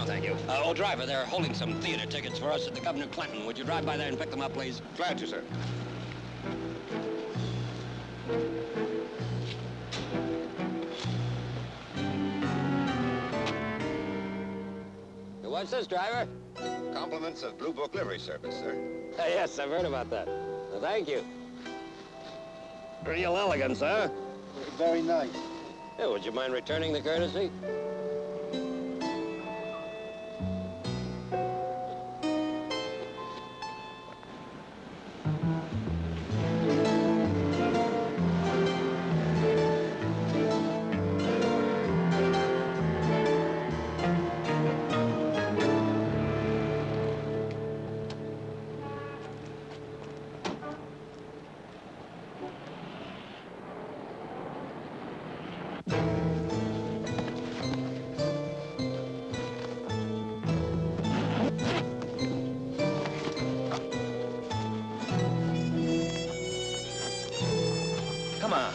No, thank you. Oh, driver, they're holding some theater tickets for us at the Governor Clinton. Would you drive by there and pick them up, please? Glad to, sir. What's this, driver? Compliments of Blue Book Livery Service, sir. Yes, I've heard about that. Well, thank you. Real elegant, sir. Very nice. Yeah, would you mind returning the courtesy? Come on.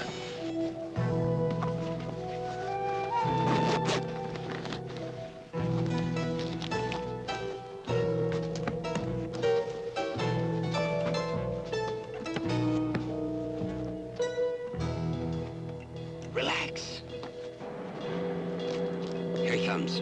Relax. Here he comes.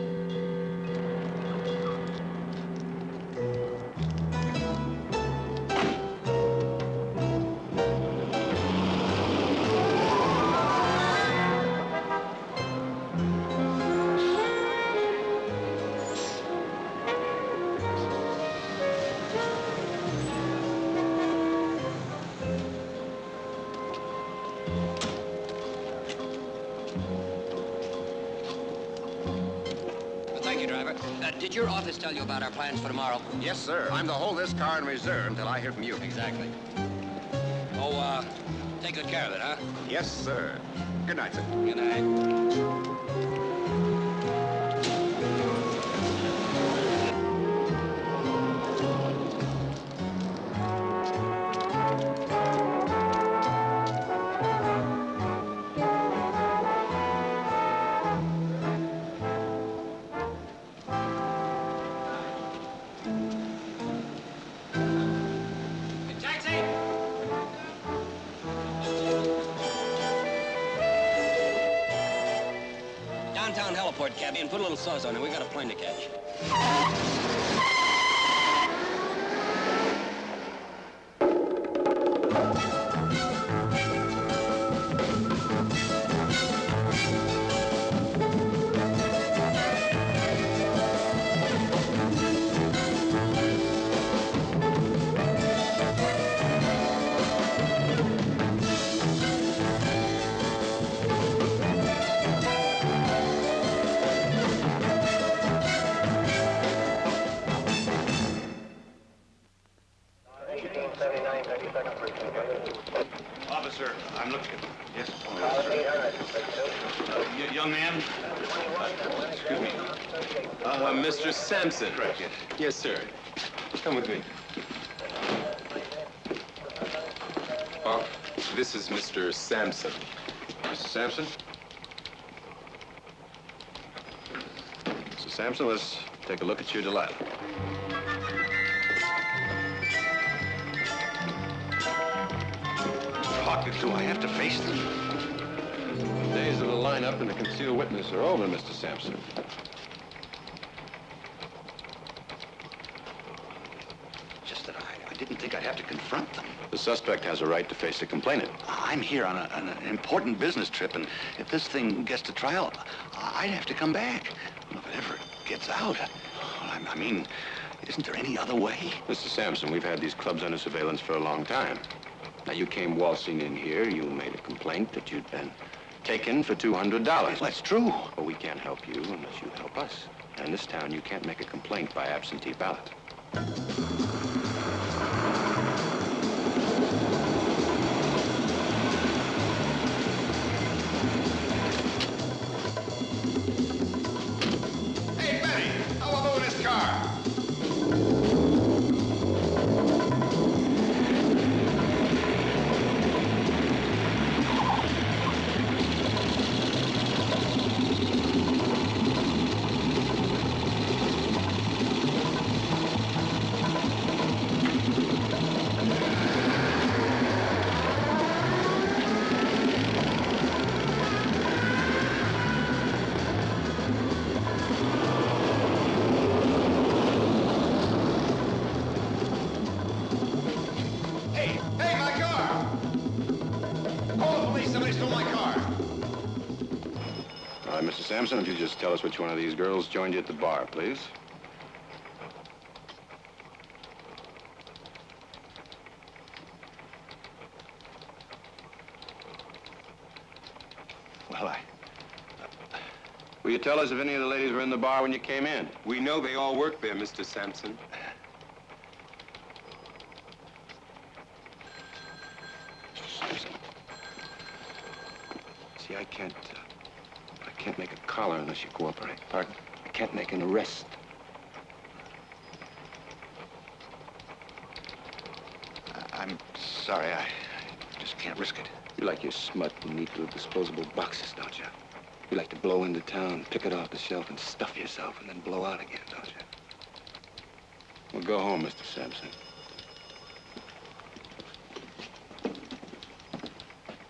Thank you, driver. Did your office tell you about our plans for tomorrow? Yes, sir. I'm to hold this car in reserve until I hear from you. Exactly. Oh, take good care of it, huh? Yes, sir. Good night, sir. Good night. Downtown heliport, cabby, and put a little sauce on it. We got a plane to catch. Officer, I'm looking. Yes, sir. Young man? Excuse me. Mr. Sampson. Correct, yes. Yes, sir. Come with me. Oh, this is Mr. Sampson. Mr. Sampson? Mr. Sampson, let's take a look at your Delilah. Do I have to face them? The days of the lineup and the concealed witness are over, Mr. Sampson. Just that I didn't think I'd have to confront them. The suspect has a right to face the complainant. I'm here on an important business trip, and if this thing gets to trial, I'd have to come back. Well, if it ever gets out, I mean, isn't there any other way? Mr. Sampson, we've had these clubs under surveillance for a long time. Now, you came waltzing in here. You made a complaint that you'd been taken for $200. That's true. Well, we can't help you unless you help us. And in this town, you can't make a complaint by absentee ballot. Hey, Benny, how about moving this car? Sampson, would you just tell us which one of these girls joined you at the bar, please? Well, Will you tell us if any of the ladies were in the bar when you came in? We know they all work there, Mr. Sampson. See, I can't make a collar unless you cooperate. Pardon? I can't make an arrest. I'm sorry, I just can't risk it. You like your smut in neat little disposable boxes, don't you? You like to blow into town, pick it off the shelf, and stuff yourself, and then blow out again, don't you? Well, go home, Mr. Sampson.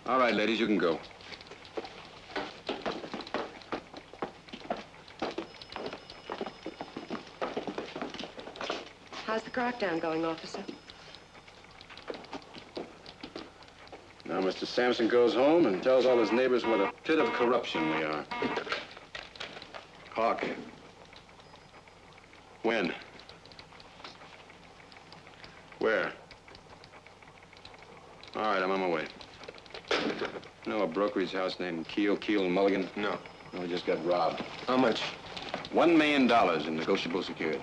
All right, ladies, you can go. How's the crackdown going, officer? Now, Mr. Sampson goes home and tells all his neighbors what a pit of corruption we are. Hawk. When? Where? All right, I'm on my way. You know a brokerage house named Keel and Mulligan? No. No, we just got robbed. How much? $1 million in negotiable security.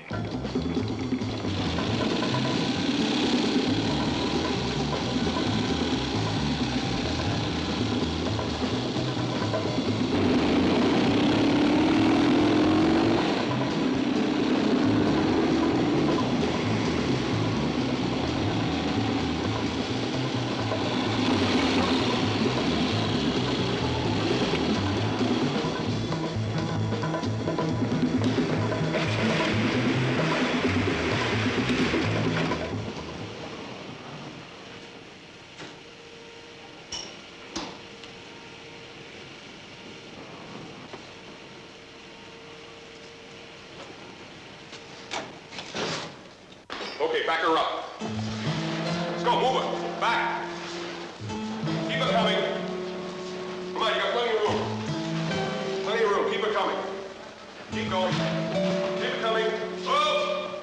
Okay, back her up. Let's go, move her. Back. Keep her coming. Come on, you got plenty of room. Plenty of room. Keep her coming. Keep going. Keep her coming. Oh!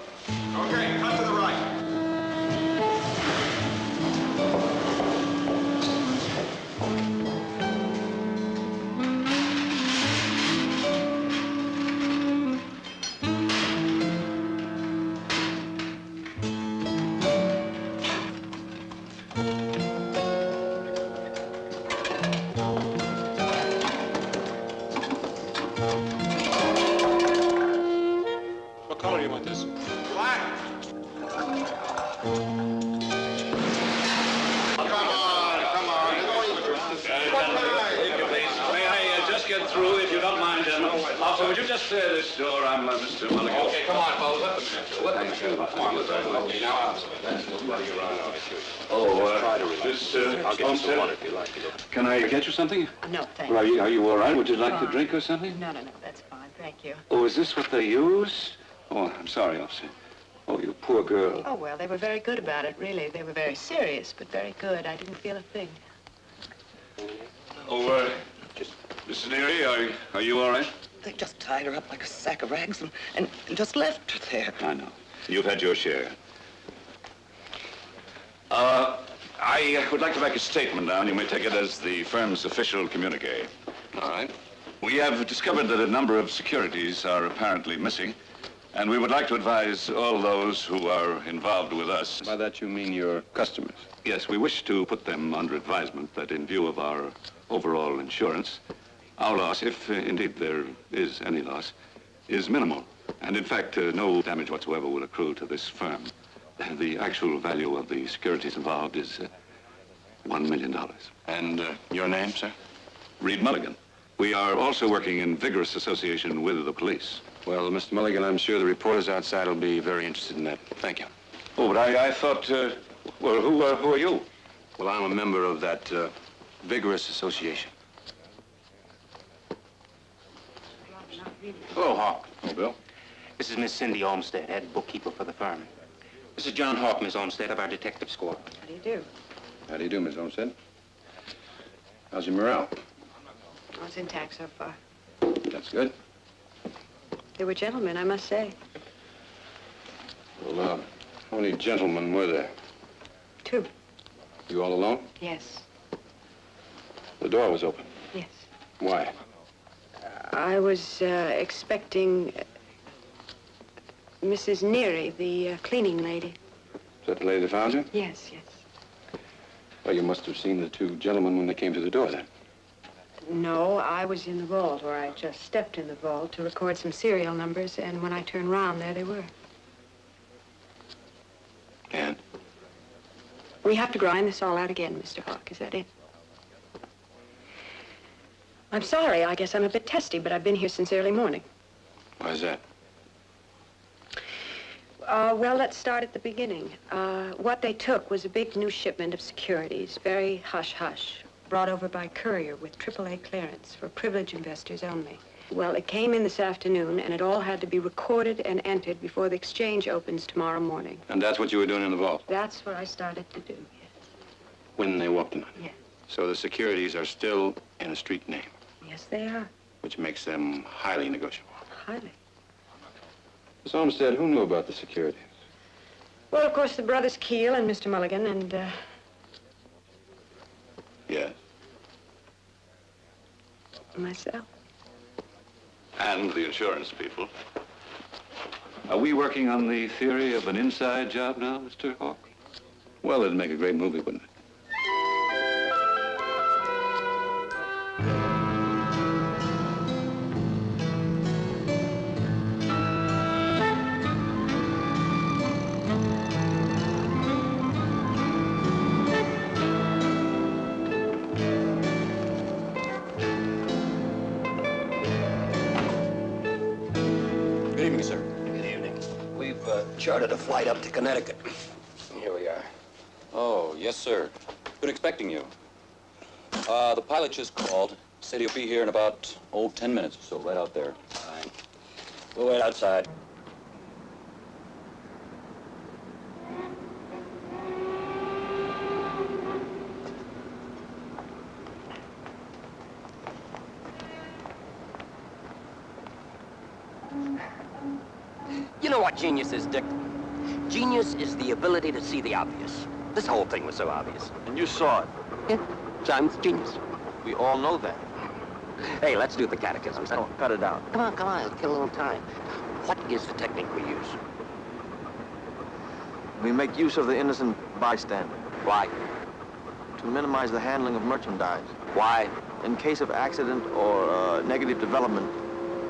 Okay, cut to the right. What color do you want this? Black. Come on. May I just get through, if you don't mind, gentlemen? Also, would you just clear this door? I'm Mr. Mulligan. Okay, come on, fellas. Thank you. Come on, let's go. Okay, now, Homestead? Can I get you something? No, thank Well, you. are you all right? Would you like to drink or something? No, that's fine. Thank you. Oh, is this what they use? Oh, I'm sorry, officer. Oh, you poor girl. Oh, well, they were very good about it, really. They were very serious, but very good. I didn't feel a thing. Oh, Mrs. Neary, are you all right? They just tied her up like a sack of rags and just left her there. I know. You've had your share. I would like to make a statement now, and you may take it as the firm's official communique. All right. We have discovered that a number of securities are apparently missing, and we would like to advise all those who are involved with us. By that you mean your customers? Yes, we wish to put them under advisement that in view of our overall insurance, our loss, if indeed there is any loss, is minimal. And in fact, no damage whatsoever will accrue to this firm. The actual value of the securities involved is $1 million. And your name, sir? Reed Mulligan. We are also working in vigorous association with the police. Well, Mr. Mulligan, I'm sure the reporters outside will be very interested in that. Thank you. Oh, but I thought, well, who are you? Well, I'm a member of that vigorous association. Hello, Hawk. Oh, Bill. This is Miss Cindy Olmsted, head bookkeeper for the firm. This is John Hawk, Miss Olmsted, of our detective squad. How do you do? How do you do, Miss Olmsted? How's your morale? Oh, it's intact so far. That's That's good. They were gentlemen, I must say. Well, how many gentlemen were there? 2. You all alone? Yes. The door was open. Yes. Why? I was expecting Mrs. Neary, the cleaning lady. Is that the lady that found you? Yes, yes. Well, you must have seen the 2 gentlemen when they came to the door, then. No, I was in the vault, or I just stepped in the vault to record some serial numbers, and when I turned around, there they were. And? We have to grind this all out again, Mr. Hawk. Is that it? I'm sorry. I guess I'm a bit testy, but I've been here since early morning. Why is that? Well, let's start at the beginning. What they took was a big new shipment of securities, very hush-hush, brought over by courier with AAA clearance for privileged investors only. Well, it came in this afternoon, and it all had to be recorded and entered before the exchange opens tomorrow morning. And that's what you were doing in the vault? That's what I started to do, yes. When they walked in on you? Yes. So the securities are still in a street name? Yes, they are. Which makes them highly negotiable. Highly. Miss Olmsted, who knew about the securities? Well, of course, the brothers Keel and Mr. Mulligan and, Yes. myself. And the insurance people. Are we working on the theory of an inside job now, Mr. Hawk? Well, it'd make a great movie, wouldn't it? Good evening, sir. Good evening. We've chartered a flight up to Connecticut. Here we are. Oh, yes, sir. Been expecting you. The pilot just called. Said he'll be here in about, 10 minutes or so, right out there. Fine. We'll wait outside. You know what genius is, Dick? Genius is the ability to see the obvious. This whole thing was so obvious. And you saw it. Yeah, so I'm genius. We all know that. Hey, let's do the catechisms. Oh, cut it out. Come on, it'll kill a little time. What is the technique we use? We make use of the innocent bystander Why? to minimize the handling of merchandise. Why? In case of accident or negative development,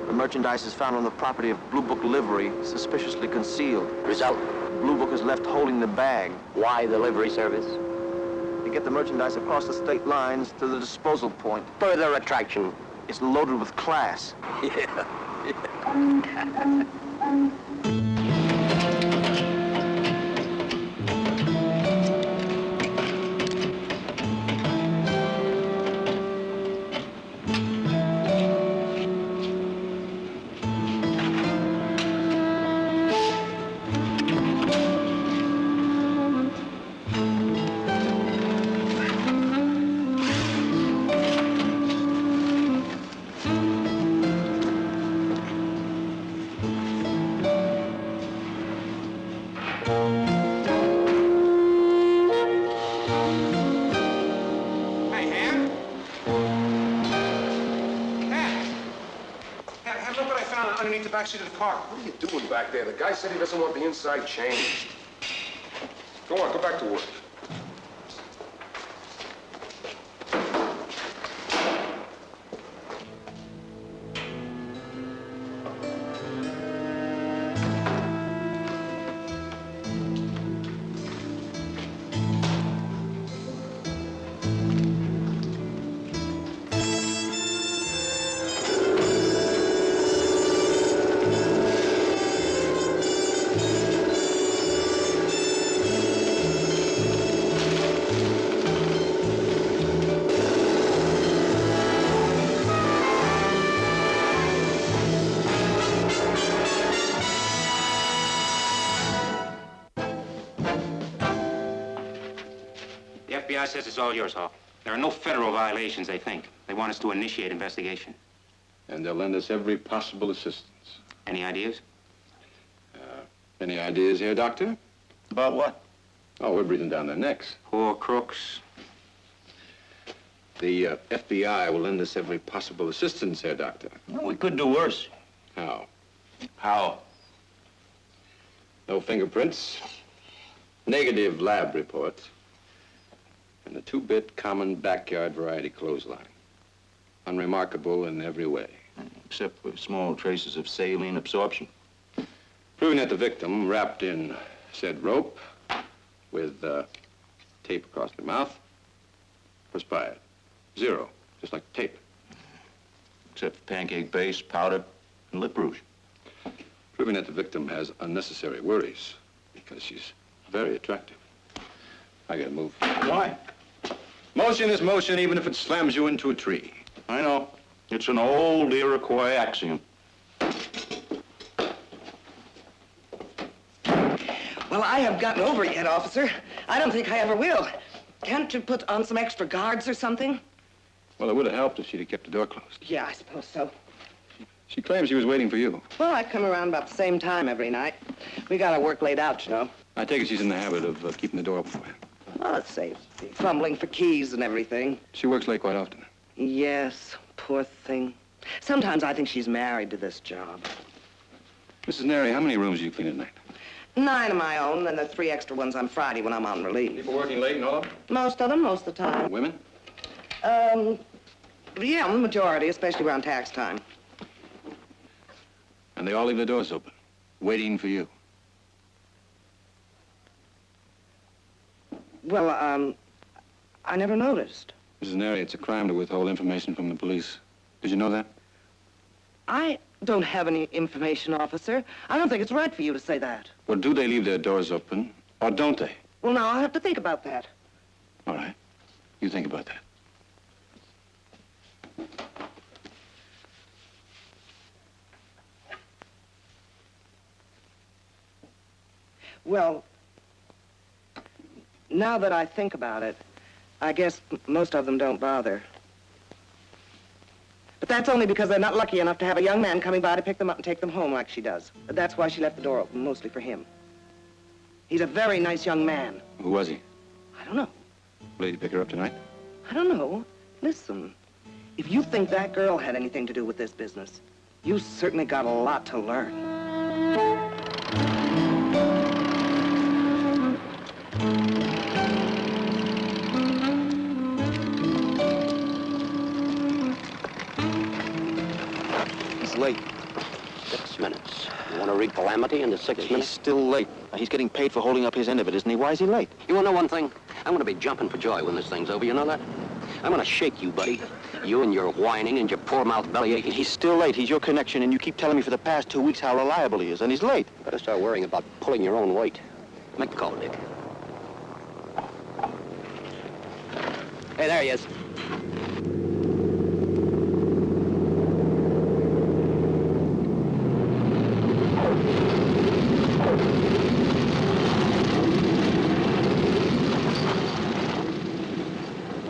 the merchandise is found on the property of Blue Book livery, suspiciously concealed. Result? Blue Book is left holding the bag. Why the livery service? To get the merchandise across the state lines to the disposal point. Further attraction. It's loaded with class. Yeah. Hey, Ham? Ham, look what I found underneath the backseat of the car. What are you doing back there? The guy said he doesn't want the inside changed. Go on, go back to work. The FBI says it's all yours, Hawk. There are no federal violations, they think. They want us to initiate investigation. And they'll lend us every possible assistance. Any ideas? Any ideas here, Doctor? About what? Oh, we're breathing down their necks. Poor crooks. The FBI will lend us every possible assistance here, Doctor. Well, we could do worse. How? How? No fingerprints, negative lab reports, and a 2-bit common backyard variety clothesline. Unremarkable in every way. Except for small traces of saline absorption. Proving that the victim, wrapped in said rope with tape across the mouth, perspired. 0, just like tape. Except for pancake base, powder, and lip rouge. Proving that the victim has unnecessary worries because she's very attractive. I gotta move. Why? Motion is motion, even if it slams you into a tree. I know. It's an old Iroquois axiom. Well, I haven't gotten over it yet, officer. I don't think I ever will. Can't you put on some extra guards or something? Well, it would have helped if she'd have kept the door closed. Yeah, I suppose so. She claims she was waiting for you. Well, I come around about the same time every night. We got our work laid out, you know. I take it she's in the habit of keeping the door open for you. Well, let's say fumbling for keys and everything. She works late quite often. Yes, poor thing. Sometimes I think she's married to this job. Mrs. Neri, how many rooms do you clean at night? 9 of my own, and the 3 extra ones on Friday when I'm on relief. People working late and all of them? Most of them, most of the time. Women? Yeah, the majority, especially around tax time. And they all leave the doors open, waiting for you. Well, I never noticed. Mrs. Neri, it's a crime to withhold information from the police. Did you know that? I don't have any information, officer. I don't think it's right for you to say that. Well, do they leave their doors open, or don't they? Well, now, I'll have to think about that. All right. You think about that. Well, now that I think about it, I guess most of them don't bother. But that's only because they're not lucky enough to have a young man coming by to pick them up and take them home like she does. That's why she left the door open, mostly for him. He's a very nice young man. Who was he? I don't know. Will you pick her up tonight? I don't know. Listen, if you think that girl had anything to do with this business, you certainly got a lot to learn. He's late. 6 minutes. You want to wreak calamity into 6 He's minutes? still late. He's getting paid for holding up his end of it, isn't he? Why is he late? You want to know one thing? I'm going to be jumping for joy when this thing's over, you know that? I'm going to shake you, buddy. You and your whining and your poor mouth belly aching. He's still late. He's your connection, and you keep telling me for the past 2 weeks how reliable he is, and he's late. Better start worrying about pulling your own weight. Make the call, Dick. Hey, there he is.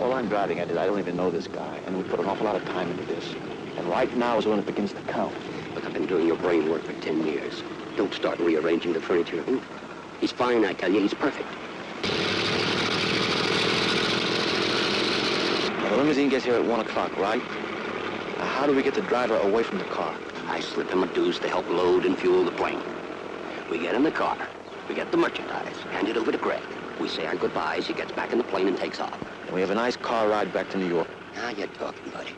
All I'm driving at is I don't even know this guy, and we put an awful lot of time into this. And right now is when it begins to count. Look, I've been doing your brain work for 10 years. Don't start rearranging the furniture. He's fine, I tell you. He's perfect. Now, the limousine gets here at 1 o'clock, right? Now, how do we get the driver away from the car? I slip him a dues to help load and fuel the plane. We get in the car. We get the merchandise. Hand it over to Greg. We say our goodbyes. He gets back in the plane and takes off. And we have a nice car ride back to New York. Now you're talking, buddy.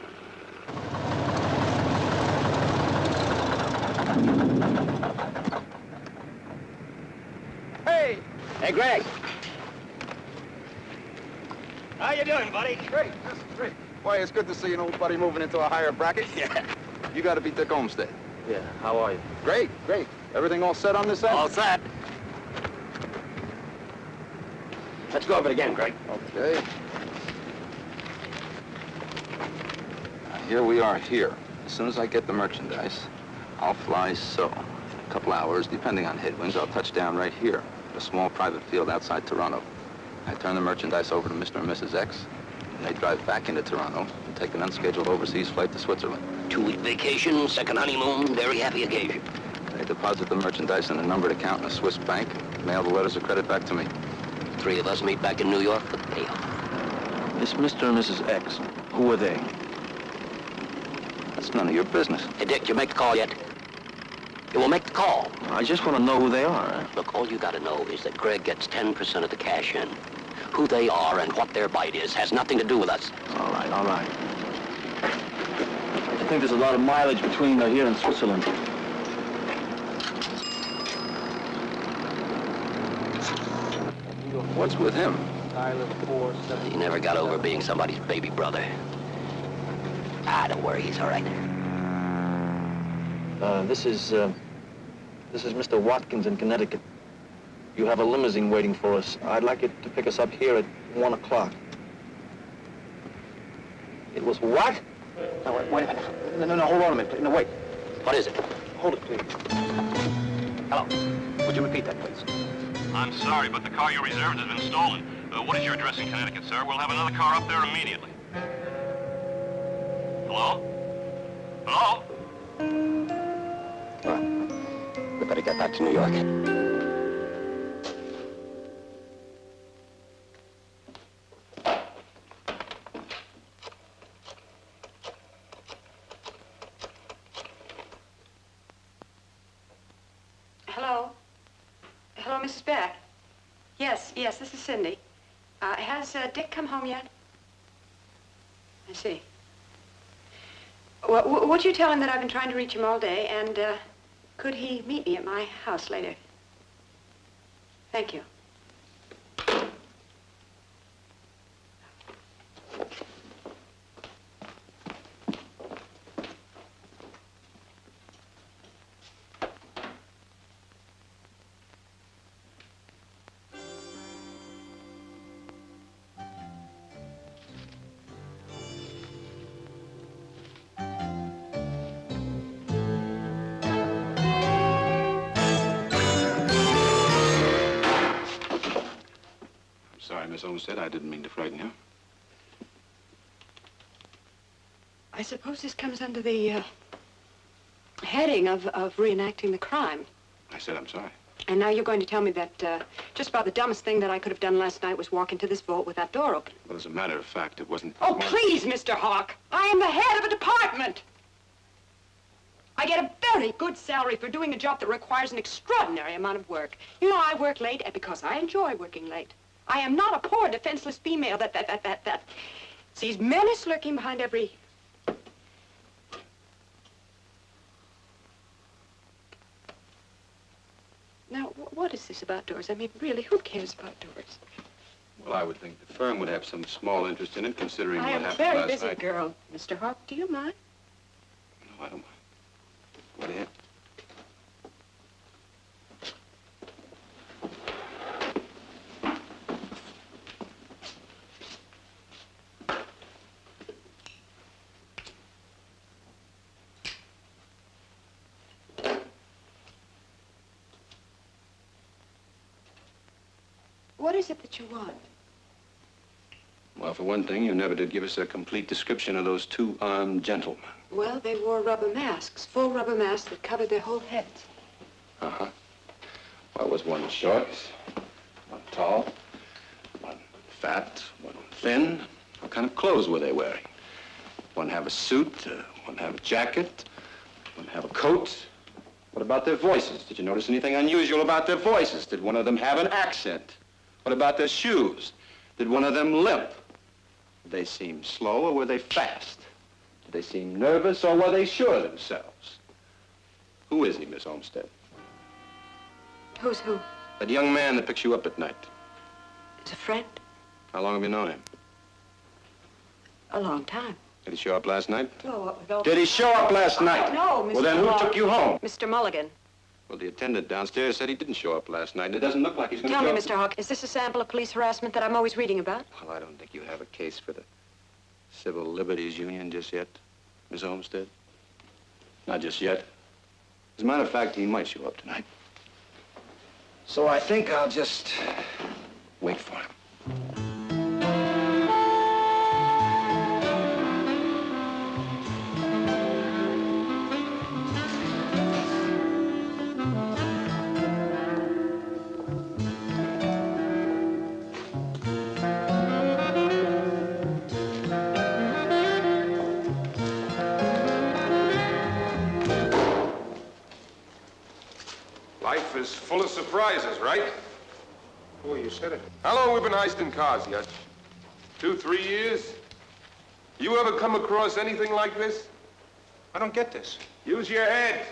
Hey! Hey, Greg. How you doing, buddy? Great, just great. Why, it's good to see an old buddy moving into a higher bracket. Yeah. You got to be Dick Olmsted. Yeah, how are you? Great, great. Everything all set on this end? All set. Let's go over it again, Greg. Okay. Here we are here. As soon as I get the merchandise, I'll fly so. In a couple hours, depending on headwinds, I'll touch down right here, a small private field outside Toronto. I turn the merchandise over to Mr. and Mrs. X, and they drive back into Toronto and take an unscheduled overseas flight to Switzerland. 2-week vacation, second honeymoon, very happy occasion. They deposit the merchandise in a numbered account in a Swiss bank, mail the letters of credit back to me. 3 of us meet back in New York for the payoff. This Mr. and Mrs. X, who are they? That's none of your business. Hey, Dick, did you make the call yet? You will make the call. I just want to know who they are. Look, all you gotta know is that Greg gets 10% of the cash in. Who they are and what their bite is has nothing to do with us. All right, all right. I think there's a lot of mileage between here and Switzerland. What's with him? He never got over being somebody's baby brother. Ah, don't worry, he's all right. This is Mr. Watkins in Connecticut. You have a limousine waiting for us. I'd like it to pick us up here at 1 o'clock. It was what? No, wait a minute. No, hold on a minute, please. No, wait. What is it? Hold it, please. Hello. Would you repeat that, please? I'm sorry, but the car you reserved has been stolen. What is your address in Connecticut, sir? We'll have another car up there immediately. Hello? Hello? Well, we better get back to New York. Hello? Hello, Mrs. Beck? Yes, this is Cindy. Has Dick come home yet? I see. Well, would you tell him that I've been trying to reach him all day, and could he meet me at my house later? Thank you. Sorry, Miss Olmsted, I didn't mean to frighten you. I suppose this comes under the heading of reenacting the crime. I said I'm sorry. And now you're going to tell me that just about the dumbest thing that I could have done last night was walk into this vault with that door open. Well, as a matter of fact, it wasn't... Oh, please, Mr. Hawk. I am the head of a department. I get a very good salary for doing a job that requires an extraordinary amount of work. You know, I work late because I enjoy working late. I am not a poor, defenseless female that sees menace lurking behind every... Now, what is this about doors? I mean, really, who cares about doors? Well, I would think the firm would have some small interest in it, considering what happened last night. I am a very busy girl, Mr. Hawk. Do you mind? No, I don't mind. Go ahead. What is it that you want? Well, for one thing, you never did give us a complete description of those two armed gentlemen. Well, they wore rubber masks, full rubber masks that covered their whole heads. Uh-huh. Well, was one short, one tall, one fat, one thin? What kind of clothes were they wearing? One have a suit, one have a jacket, one have a coat. What about their voices? Did you notice anything unusual about their voices? Did one of them have an accent? What about their shoes? Did one of them limp? Did they seem slow or were they fast? Did they seem nervous or were they sure of themselves? Who is he, Miss Olmsted? Who's who? That young man that picks you up at night. It's a friend. How long have you known him? A long time. Did he show up last night? No. Did he show up last night? No, Mr. Well, then who took you home? Mr. Mulligan. Well, the attendant downstairs said he didn't show up last night, and it doesn't look like he's going to Tell show me, up. Mr. Hawk, is this a sample of police harassment that I'm always reading about? Well, I don't think you have a case for the Civil Liberties Union just yet, Miss Olmsted. Not just yet. As a matter of fact, he might show up tonight. So I think I'll just wait for him. surprises, right? Oh, you said it. How long we been heisting cars, Yutch? 2, 3 years? You ever come across anything like this? I don't get this. Use your head.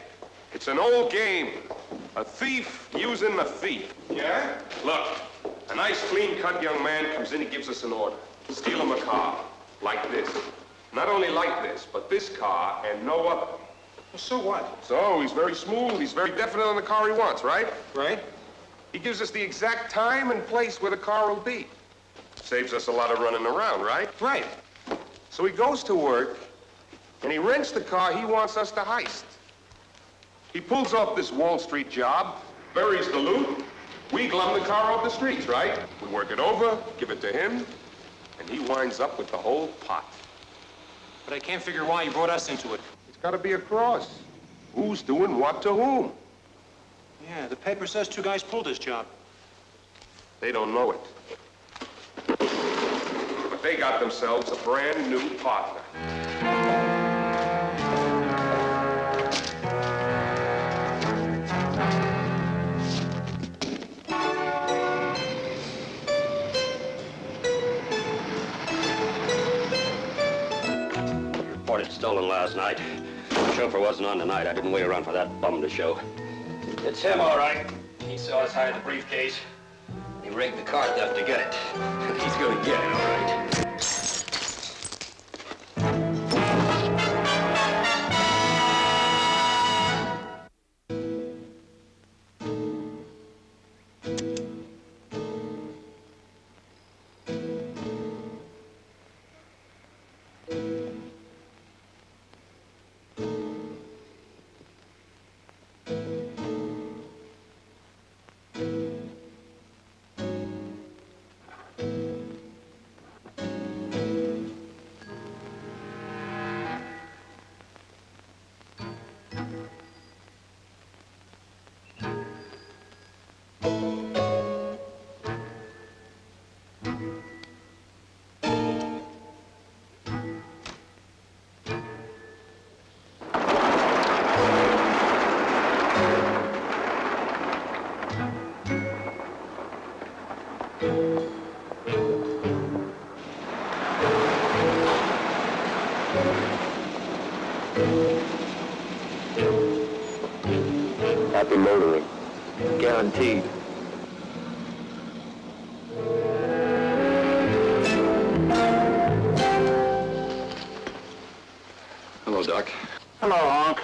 It's an old game. A thief using a thief. Yeah? Look, a nice, clean-cut young man comes in, he gives us an order. Steal him a car. Like this. Not only like this, but this car and no other. Well, so what? So, he's very smooth, he's very definite on the car he wants, right? Right. He gives us the exact time and place where the car will be. Saves us a lot of running around, right? Right. So he goes to work, and he rents the car he wants us to heist. He pulls off this Wall Street job, buries the loot, we glum the car off the streets, right? We work it over, give it to him, and he winds up with the whole pot. But I can't figure why you brought us into it. It's got to be a cross. Who's doing what to whom? Yeah, the paper says 2 guys pulled this job. They don't know it. But they got themselves a brand new partner. Reported stolen last night. The chauffeur wasn't on tonight. I didn't wait around for that bum to show. It's him, all right. He saw us hide the briefcase. He rigged the car theft to get it. He's gonna get it, all right. Happy motoring. Guaranteed. Hello, Doc. Hello, Honk.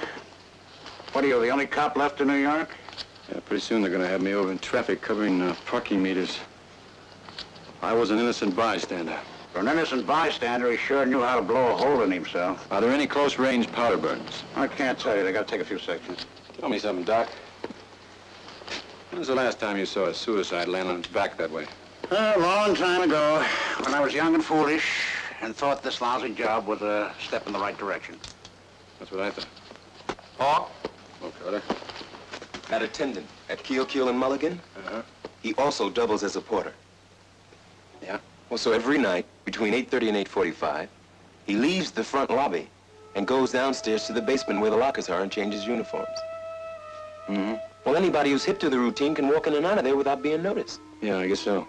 What are you, the only cop left in New York? Yeah, pretty soon they're going to have me over in traffic covering parking meters. I was an innocent bystander. For an innocent bystander, he sure knew how to blow a hole in himself. Are there any close-range powder burns? I can't tell you. They got to take a few sections. Tell me something, Doc. When was the last time you saw a suicide land on its back that way? A long time ago, when I was young and foolish, and thought this lousy job was a step in the right direction. That's what I thought. Hawk, Oh, Carter. that attendant at Keel and Mulligan, Uh-huh. he also doubles as a porter. Yeah? Well, so every night, between 8:30 and 8:45, he leaves the front lobby and goes downstairs to the basement where the lockers are and changes uniforms. Mm-hmm. Well, anybody who's hip to the routine can walk in and out of there without being noticed. Yeah, I guess so.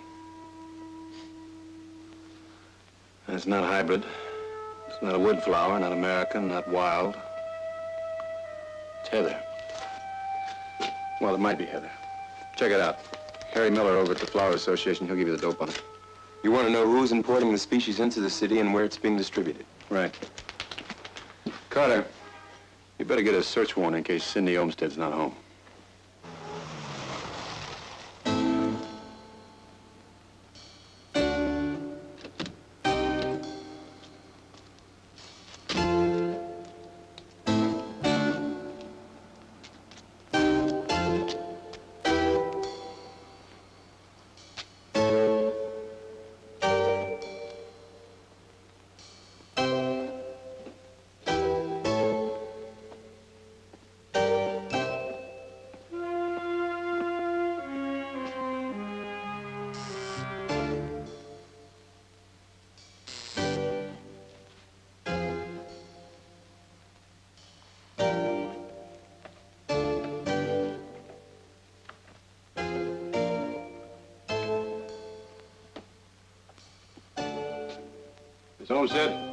And it's not hybrid. It's not a wood flower, not American, not wild. It's heather. Well, it might be heather. Check it out. Harry Miller over at the Flower Association, he'll give you the dope on it. You want to know who's importing the species into the city and where it's being distributed. Right. Carter, you better get a search warrant in case Cindy Olmsted's not home. Miss Olmsted?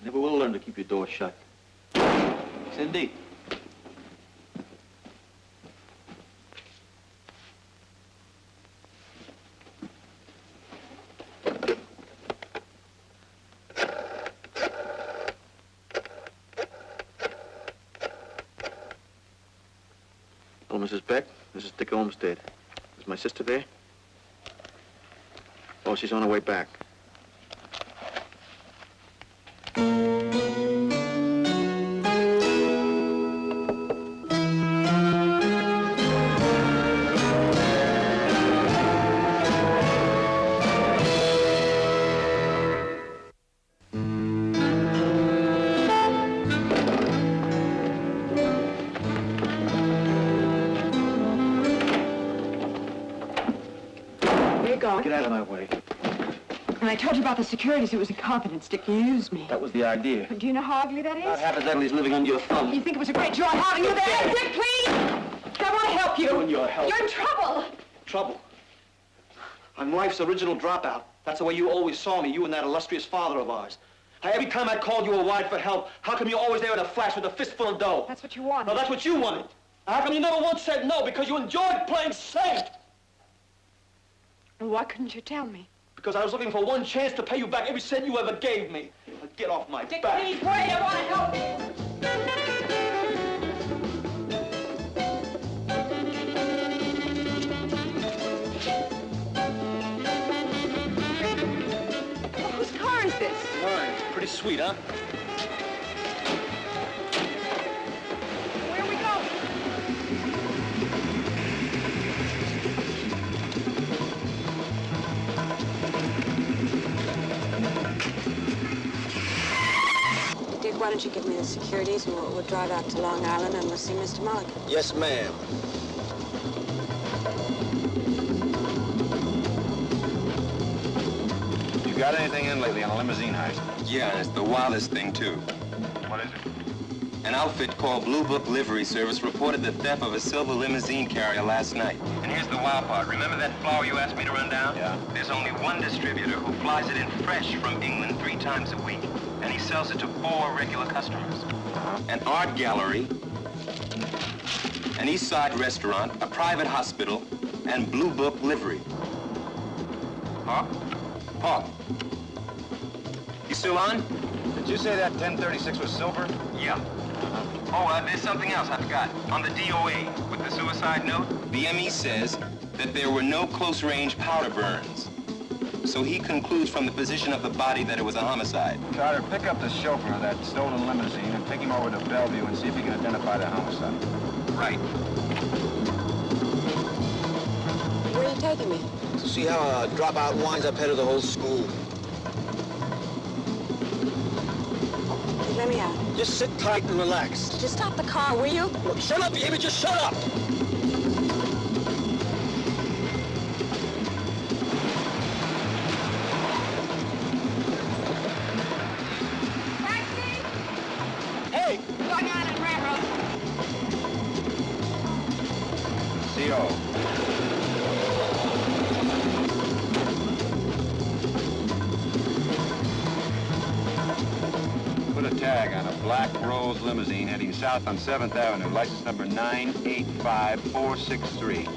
Never will learn to keep your door shut. Cindy. Hello, Mrs. Beck. This is Dick Olmsted. Is my sister there? Oh, she's on her way back. Get out of my way. When I told you about the securities, it was incompetence, Dick. You used me. That was the idea. Do you know how ugly that is? Not half as ugly as living under your thumb. You think it was a great joy having you there? Dick, please! I want to help you. You and your help. You're in trouble. Trouble? I'm life's original dropout. That's the way you always saw me, you and that illustrious father of ours. Every time I called you a wide for help, how come you're always there in a flash with a fistful of dough? That's what you wanted. No, that's what you wanted. How come you never once said no? Because you enjoyed playing safe. And why couldn't you tell me? Because I was looking for one chance to pay you back every cent you ever gave me. Now get off my Dick, back. please, wait, I want to help you. Well, whose car is this? Mine. Pretty sweet, huh? Where are we going? Dick, why don't you give me the securities and we'll drive out to Long Island and we'll see Mr. Mulligan. Yes, ma'am. You got anything in lately on a limousine heist? Yeah, it's the wildest thing, too. What is it? An outfit called Blue Book Livery Service reported the theft of a silver limousine carrier last night. And here's the wild part. Remember that flour you asked me to run down? Yeah. There's only one distributor who flies it in fresh from England 3 times a week. And he sells it to 4 regular customers. An art gallery, an East Side restaurant, a private hospital, and Blue Book Livery. Huh? Paul, you still on? Did you say that 1036 was silver? Yeah. Oh, there's something else I forgot. On the DOA, with the suicide note? The ME says that there were no close-range powder burns. So he concludes from the position of the body that it was a homicide. Carter, pick up the chauffeur of that stolen limousine and take him over to Bellevue and see if he can identify the homicide. Right. Where are you taking me? See how a dropout winds up head of the whole school. Let me out. Just sit tight and relax. Just stop the car, will you? Look, shut up, Amy, just shut up! Hey! Long Island Railroad. CO. Put a tag on a black Rolls limousine heading south on 7th Avenue, license number 985463.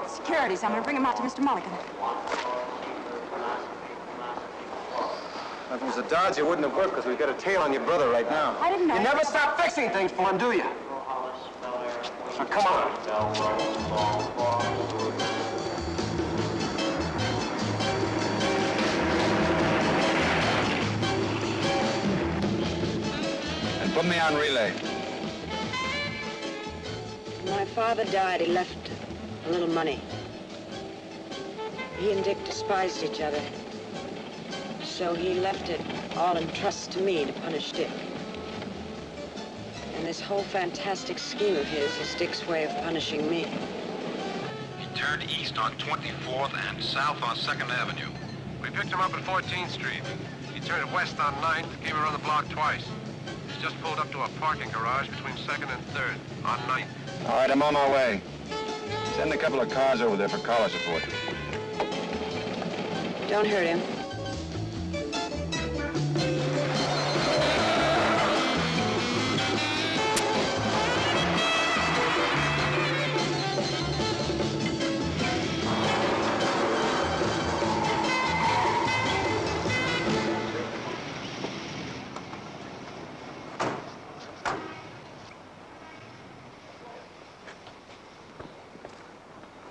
Securities. I'm going to bring him out to Mr. Mulligan. If it was a Dodge, it wouldn't have worked because we've got a tail on your brother right now. I didn't know. You never stop fixing things for him, do you? So come on. And put me on relay. When my father died, he left a little money. He and Dick despised each other. So he left it all in trust to me to punish Dick. And this whole fantastic scheme of his is Dick's way of punishing me. He turned east on 24th and south on 2nd Avenue. We picked him up at 14th Street. He turned west on 9th, came around the block twice. He's just pulled up to a parking garage between 2nd and 3rd on 9th. All right, I'm on my way. Send a couple of cars over there for collar support. Don't hurt him.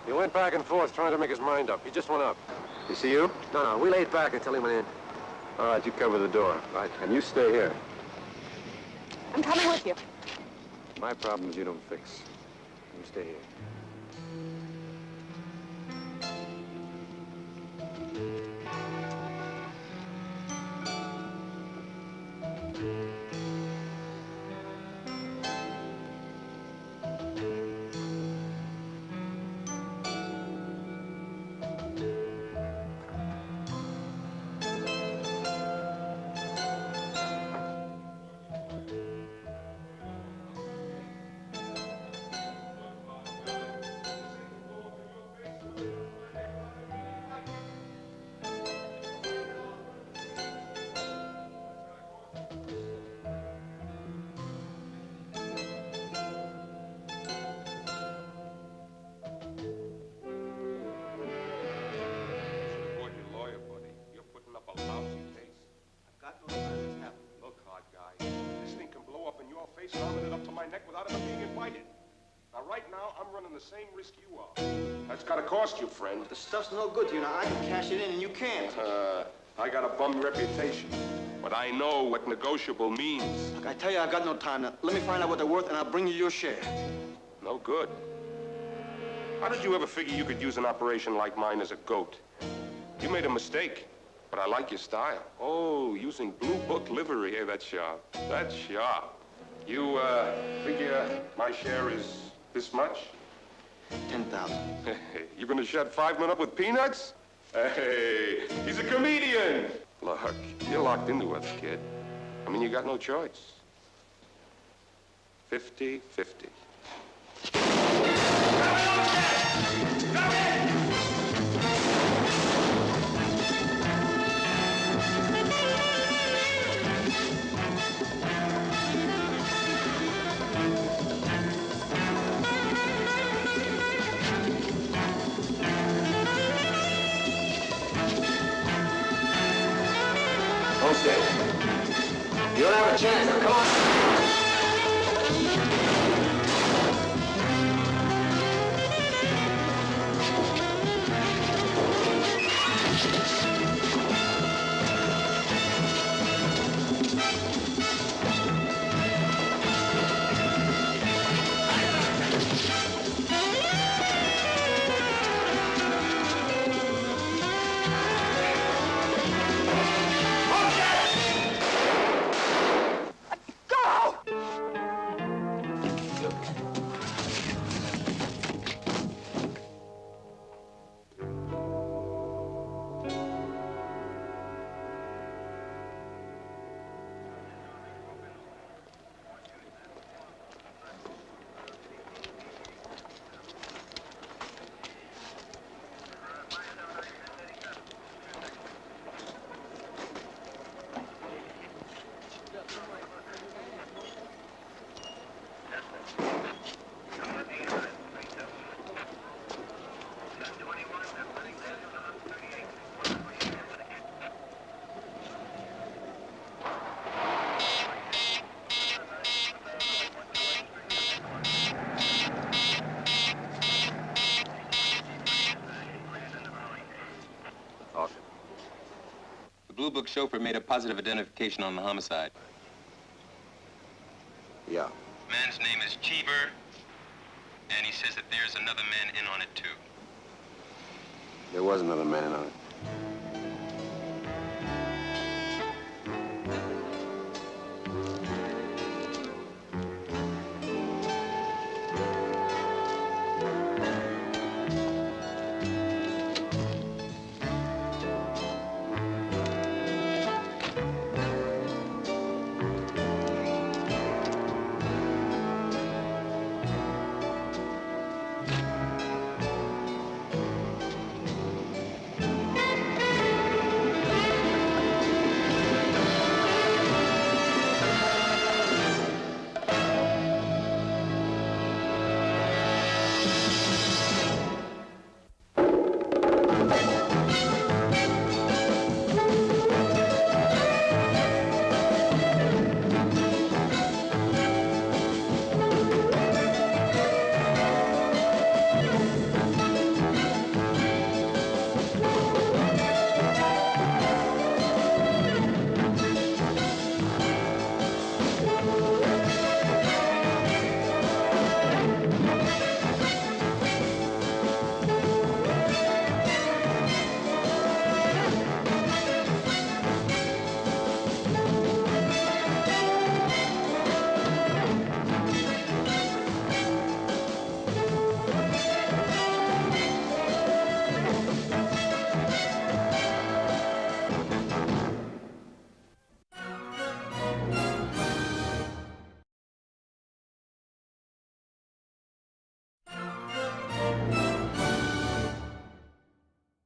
He went back and forth trying to make his mind up. He just went up. You see you? No, we laid back until he went in. All right, you cover the door. Right. And you stay here. I'm coming with you. My problems you don't fix. You stay here. being invited. Now, right now, I'm running the same risk you are. That's gotta cost you, friend. The stuff's no good, you know. I can cash it in and you can't. I got a bum reputation, but I know what negotiable means. Look, I tell you, I've got no time now. Let me find out what they're worth and I'll bring you your share. No good. How did you ever figure you could use an operation like mine as a goat? You made a mistake, but I like your style. Oh, using Blue Book livery. Hey, that's sharp. That's sharp. You, figure my share is this much? 10,000. Hey, you gonna shut 5 men up with peanuts? Hey, he's a comedian. Look, you're locked into us, kid. I mean, you got no choice. 50-50. You don't have a chance. Now, come on. Blue Book chauffeur made a positive identification on the homicide. Yeah. Man's name is Cheever, and he says that there's another man in on it, too. There was another man in on it.